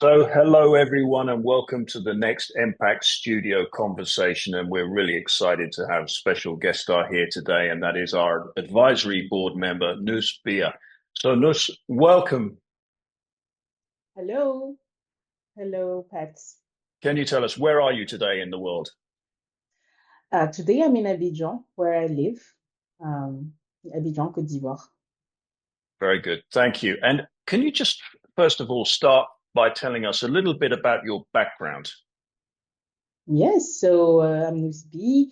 So, hello everyone, and welcome to the next EMpact Studio conversation. And we're really excited to have special guest star here today, and that is our advisory board member, Nouss Bih. So, Nouss, welcome. Hello, hello, Pat. Can you tell us where are you today in the world? Today I'm in Abidjan, where I live, um, Abidjan, Côte d'Ivoire. Very good, thank you. And can you just first of all start by telling us a little bit about your background? Yes, so I'm Nouss Bih.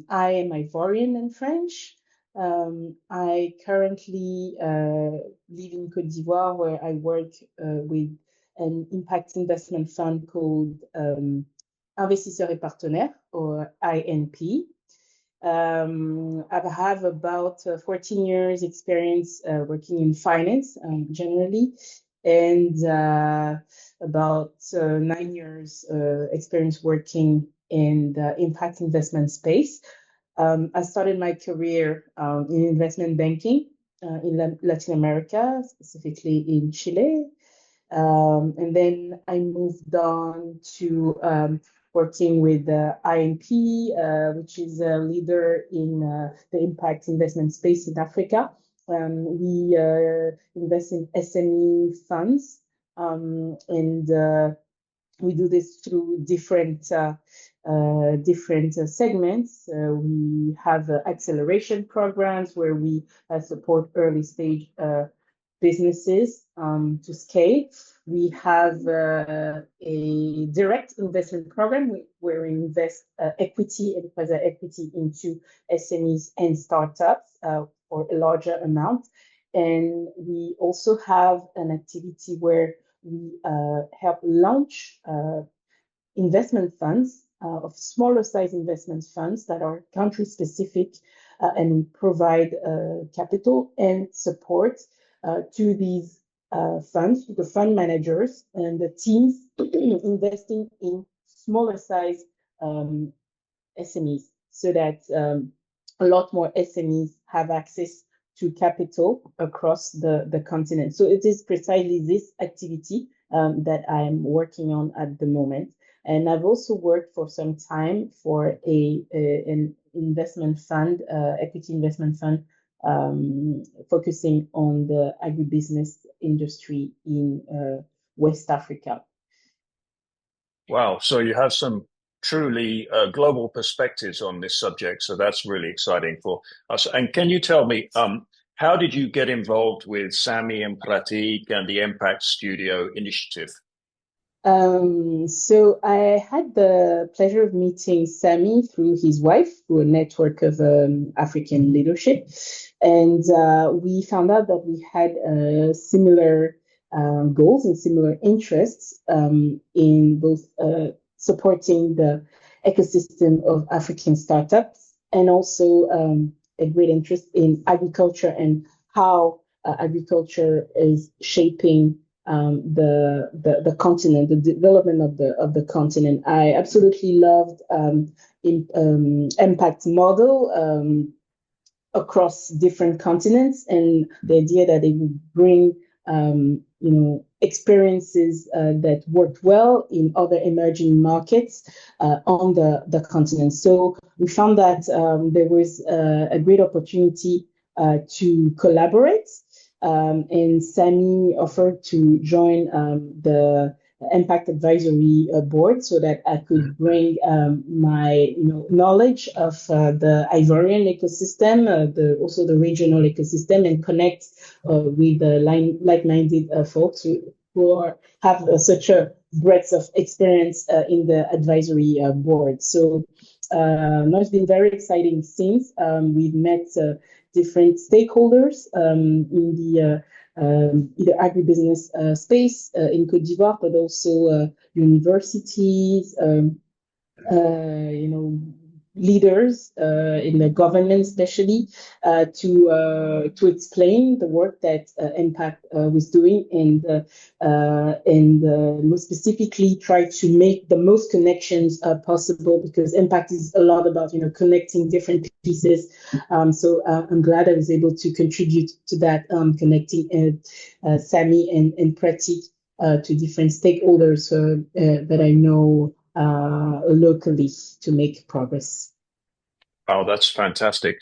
I am Ivorian and French. I currently live in Côte d'Ivoire, where I work with an impact investment fund called Investisseurs et Partenaires, or INP. I have about 14 years experience working in finance generally, and about 9 years experience working in the impact investment space. I started my career in investment banking in Latin America, specifically in Chile. And then I moved on to working with INP, which is a leader in the impact investment space in Africa. We invest in SME funds, and we do this through different segments. We have acceleration programs where we support early stage businesses to scale. We have a direct investment program where we invest equity and quasi equity into SMEs and startups for a larger amount. And we also have an activity where we help launch investment funds of smaller size investment funds that are country specific, and provide capital and support to these funds, to the fund managers and the teams investing in smaller size SMEs, so that a lot more SMEs have access to capital across the continent. So it is precisely this activity that I'm working on at the moment. And I've also worked for some time for an investment fund, equity investment fund, focusing on the agribusiness industry in West Africa. Wow, so you have some truly global perspectives on this subject, so that's really exciting for us. And can you tell me, how did you get involved with Sami and Pratik and the EMpact Studio initiative? So I had the pleasure of meeting Sami through his wife, through a network of African leadership. And we found out that we had similar goals and similar interests in both supporting the ecosystem of African startups, and also a great interest in agriculture and how agriculture is shaping the continent, the development of the continent. I absolutely loved impact model across different continents, and the idea that they would bring experiences that worked well in other emerging markets on the continent. So we found that there was a great opportunity to collaborate. And Sami offered to join the Impact Advisory Board, so that I could bring my knowledge of the Ivorian ecosystem, also the regional ecosystem, and connect with like-minded folks who have such a breadth of experience in the advisory board. So it's been very exciting since we've met different stakeholders in the either agribusiness space in Côte d'Ivoire, but also universities, leaders in the government, especially to explain the work that Impact was doing, and more specifically try to make the most connections possible, because Impact is a lot about connecting different pieces. So I'm glad I was able to contribute to that, connecting Sami and Pratik to different stakeholders that I know locally to make progress. Oh, that's fantastic.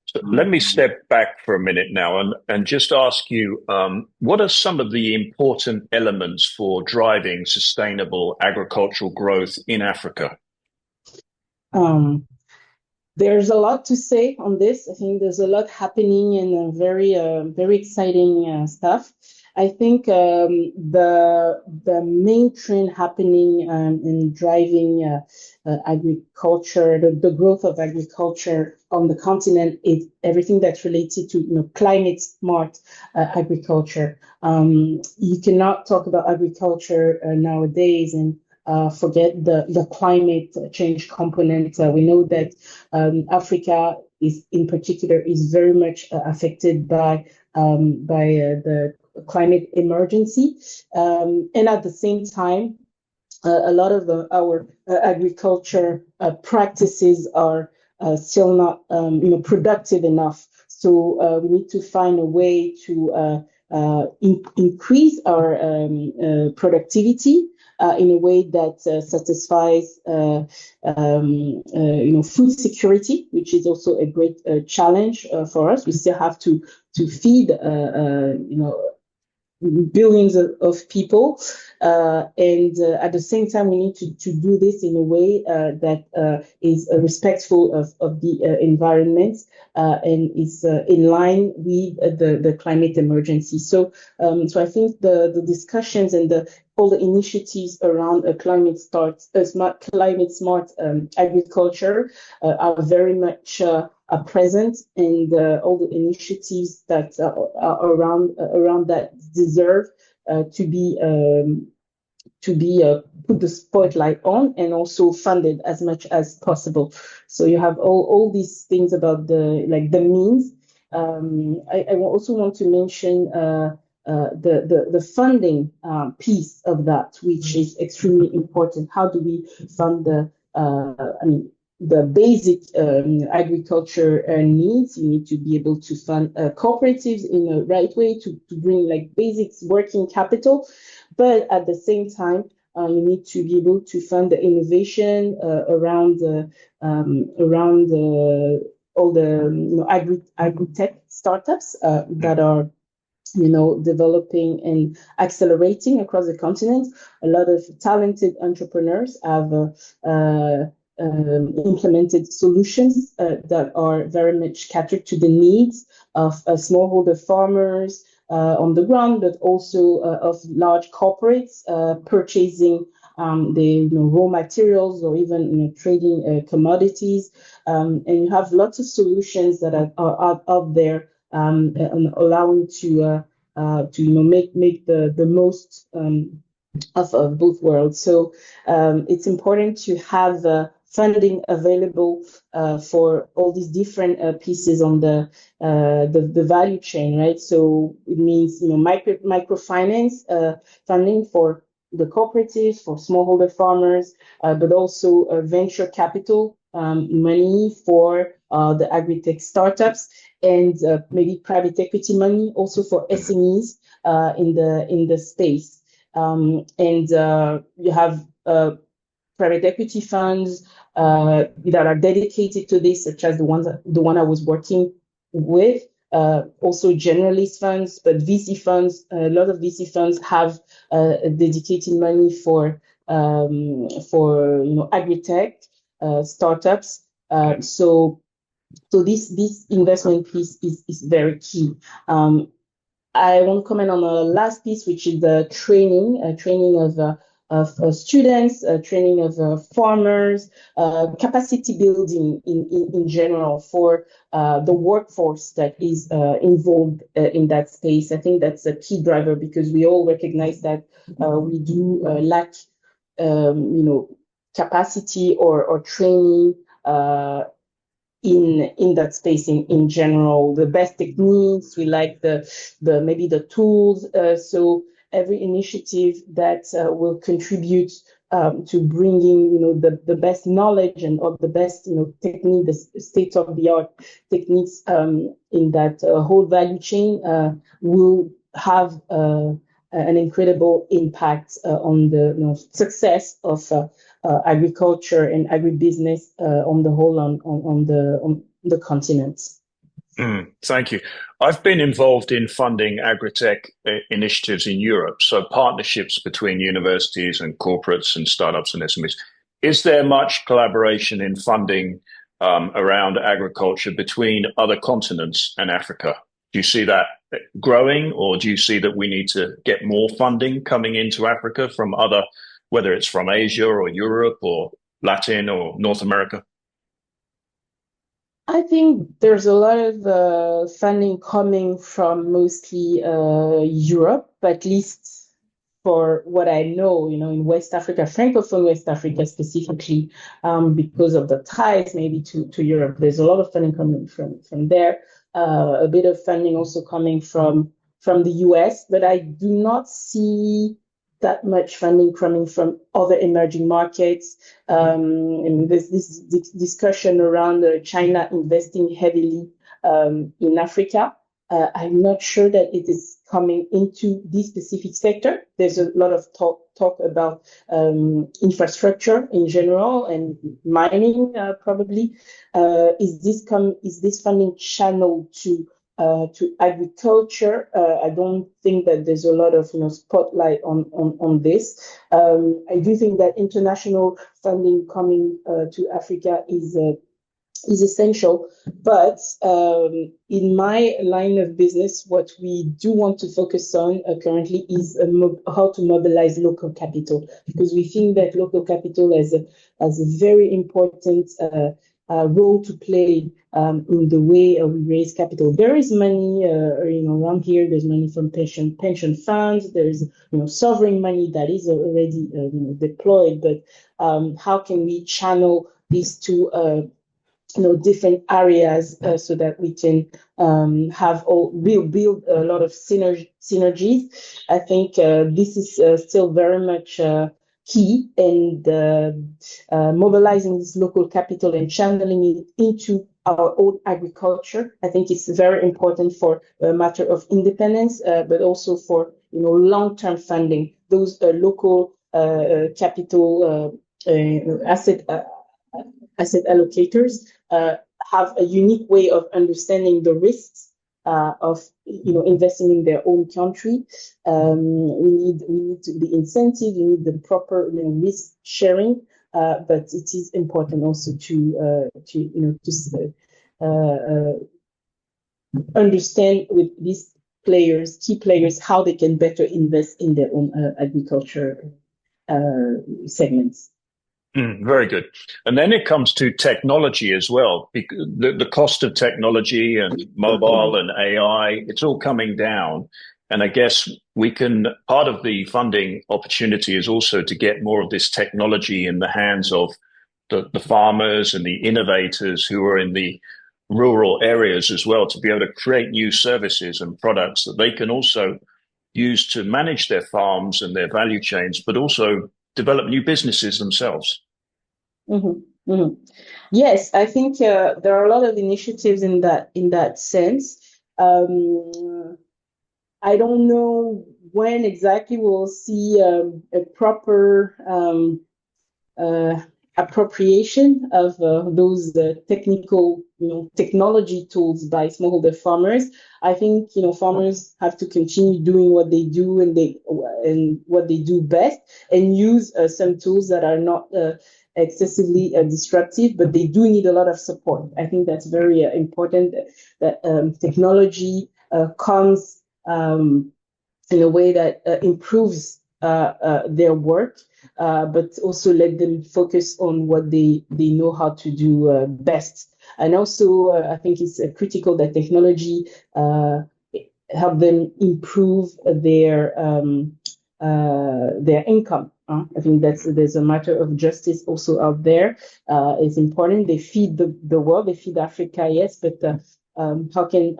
So let me step back for a minute now and just ask you, what are some of the important elements for driving sustainable agricultural growth in Africa? Um, There's a lot to say on this. I think there's a lot happening and very exciting stuff. I think the main trend happening in driving agriculture, the growth of agriculture on the continent is everything that's related to climate smart agriculture. You cannot talk about agriculture nowadays and forget the climate change component. We know that Africa is in particular is very much affected by the climate emergency, and at the same time, a lot of our agriculture practices are still not productive enough. So we need to find a way to increase our productivity in a way that satisfies food security, which is also a great challenge for us. We still have to feed billions of people. And at the same time, we need to do this in a way that is respectful of the environment and is in line with the climate emergency. So I think the discussions and all the initiatives around climate smart agriculture are very much present, and all the initiatives that are around that deserve to be put the spotlight on and also funded as much as possible. So you have all these things about the means. I also want to mention the funding piece of that, which is extremely important. How do we fund the basic agriculture needs? You need to be able to fund cooperatives in the right way to bring like basics working capital, but at the same time, you need to be able to fund the innovation around all the agri-tech startups that are developing and accelerating across the continent. A lot of talented entrepreneurs have implemented solutions that are very much catered to the needs of smallholder farmers on the ground, but also of large corporates purchasing the raw materials or even trading commodities. And you have lots of solutions that are out there and allowing to make the most of both worlds. So it's important to have funding available for all these different pieces on the value chain, right? So it means microfinance funding for the cooperatives, for smallholder farmers, but also venture capital money for the agri-tech startups, and maybe private equity money also for SMEs in the space. And you have private equity funds that are dedicated to this, such as the one I was working with. Also generalist funds, but VC funds. A lot of VC funds have dedicated money for agri-tech startups. So this investment piece is very key. I want to comment on the last piece, which is the training of students, training of farmers, capacity building in general for the workforce that is involved in that space. I think that's a key driver because we all recognize that we do lack, capacity or training in that space in general. The best techniques, we like the maybe the tools. So every initiative that will contribute to bringing the best knowledge and or the best technique, the state of the art techniques in that whole value chain will have an incredible impact on the success of agriculture and agribusiness on the whole on the continent. Thank you. I've been involved in funding agritech initiatives in Europe, so partnerships between universities and corporates and startups and SMEs. Is there much collaboration in funding around agriculture between other continents and Africa? Do you see that growing, or do you see that we need to get more funding coming into Africa from other, whether it's from Asia or Europe or Latin or North America? I think there's a lot of funding coming from mostly Europe, at least for what I know, in West Africa, Francophone West Africa specifically, because of the ties maybe to Europe. There's a lot of funding coming from there, a bit of funding also coming from the US, but I do not see that much funding coming from other emerging markets. And there's this discussion around China investing heavily in Africa. I'm not sure that it is coming into this specific sector. There's a lot of talk about infrastructure in general and mining, probably. Is this funding channeled to agriculture? I don't think that there's a lot of spotlight on this. I do think that international funding coming to Africa is essential, but in my line of business, what we do want to focus on currently is how to mobilize local capital, because we think that local capital has a very important role to play in the way we raise capital. There is money, around here. There's money from pension funds. There's sovereign money that is already deployed. But how can we channel these to different areas so that we can build a lot of synergies? I think this is still very much key, and mobilizing this local capital and channeling it into our own agriculture. I think it's very important for a matter of independence, but also for long-term funding. Those local capital asset allocators have a unique way of understanding the risks of investing in their own country. We need the incentive. We need the proper risk sharing. But it is important also to understand with these key players, how they can better invest in their own agriculture segments. Very good. And then it comes to technology as well. The cost of technology and mobile and AI, it's all coming down. And I guess part of the funding opportunity is also to get more of this technology in the hands of the farmers and the innovators who are in the rural areas as well, to be able to create new services and products that they can also use to manage their farms and their value chains, but also develop new businesses themselves. Mm-hmm. Mm-hmm. Yes, I think there are a lot of initiatives in that sense. I don't know when exactly we'll see a proper appropriation of those technology tools by smallholder farmers. I think farmers have to continue doing what they do and what they do best, and use some tools that are not excessively disruptive, but they do need a lot of support. I think that's very important, that technology comes in a way that improves their work, but also let them focus on what they know how to do best. And also, I think it's critical that technology help them improve their income. I think there's a matter of justice also out there. It's important. They feed the world, they feed Africa, yes, but how can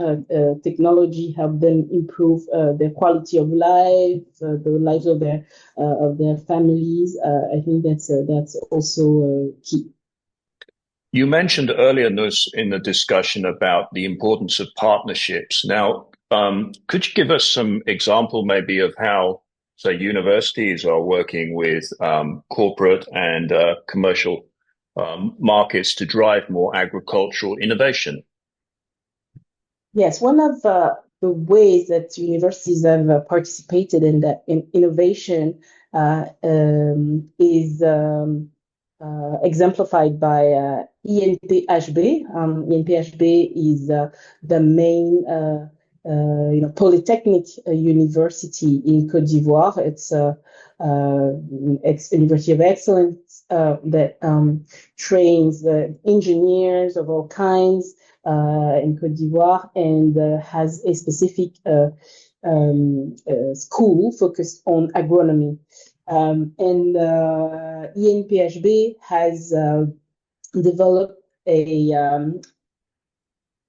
technology help them improve their quality of life, the lives of their families? I think that's also key. You mentioned earlier, Nouss, in the discussion about the importance of partnerships. Now, Could you give us some example maybe of how, say, universities are working with corporate and commercial markets to drive more agricultural innovation? Yes, one of the ways that universities have participated in that in innovation is exemplified by EMPHB. EMPHB is the main polytechnic university in Côte d'Ivoire. It's University of Excellence that trains engineers of all kinds in Côte d'Ivoire and has a specific school focused on agronomy. And ENPHB has developed an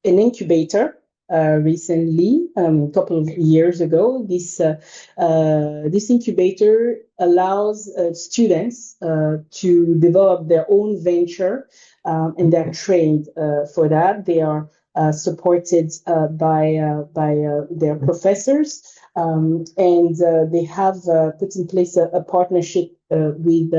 incubator recently, a couple of years ago. This incubator allows students to develop their own venture, and they're trained for that. They are supported by their professors, and they have put in place a partnership with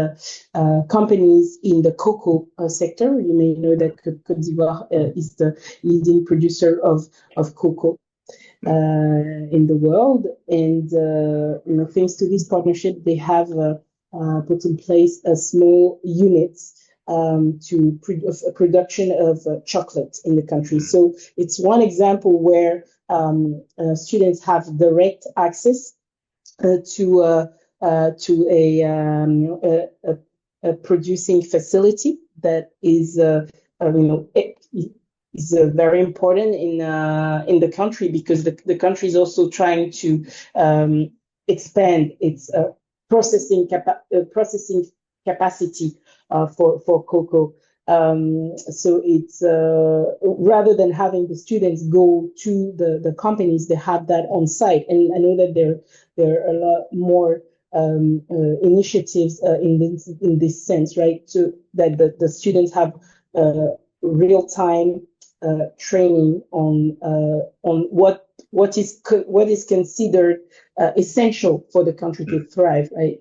companies in the cocoa sector. You may know that Côte d'Ivoire is the leading producer of cocoa in the world. And thanks to this partnership, they have put in place a small unit to production of chocolate in the country. So it's one example where students have direct access to a producing facility that is very important in the country, because the country is also trying to expand its processing capacity for cocoa. So it's rather than having the students go to the companies, they have that on site. And I know that there are a lot more initiatives in this sense, right? So that the students have real time training on what is considered essential for the country to thrive, right?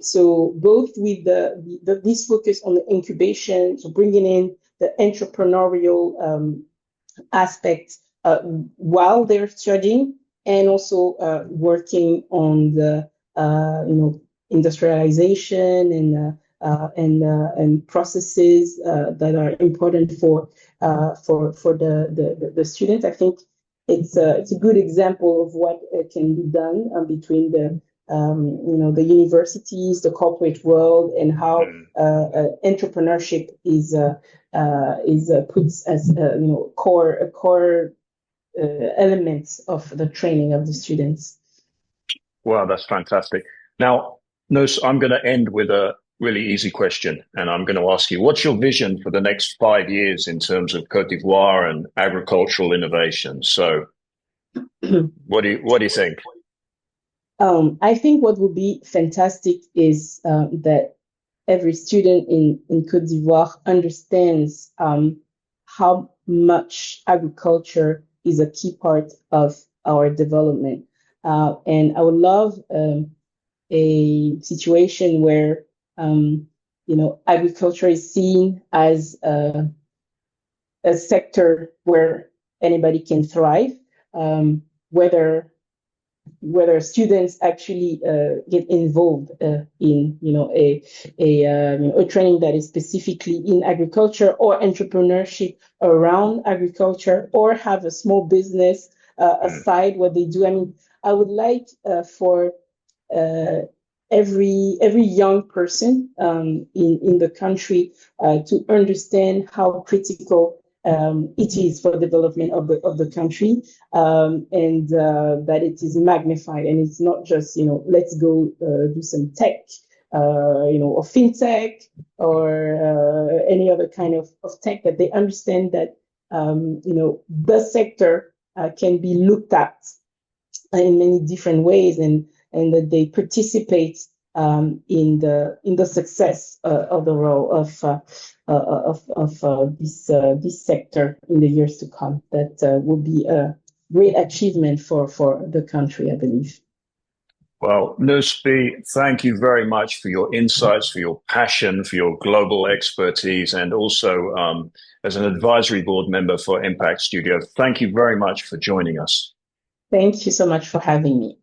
So both with this focus on the incubation, so bringing in the entrepreneurial aspect while they're studying, and also working on the industrialization and processes that are important for the students. I think it's a good example of what can be done between the universities, the corporate world, and how entrepreneurship is puts as core elements of the training of the students. Wow, that's fantastic. Now, Nouss, I'm going to end with a really easy question, and I'm going to ask you, what's your vision for the next 5 years in terms of Côte d'Ivoire and agricultural innovation? So, what do you think? I think what would be fantastic is that every student in Côte d'Ivoire understands how much agriculture is a key part of our development. And I would love a situation where agriculture is seen as a sector where anybody can thrive, whether students actually get involved in a training that is specifically in agriculture or entrepreneurship around agriculture, or have a small business aside what they do. I mean, I would like for every young person in the country to understand how critical it is for the development of the country, and that it is magnified, and it's not just let's go do some tech, or fintech, or any other kind of tech, that they understand that the sector can be looked at in many different ways, and that they participate in the success of the role of this sector in the years to come. That will be great achievement for the country, I believe. Well, Nouss Bih, thank you very much for your insights, for your passion, for your global expertise, and also as an advisory board member for EMpact Studio. Thank you very much for joining us. Thank you so much for having me.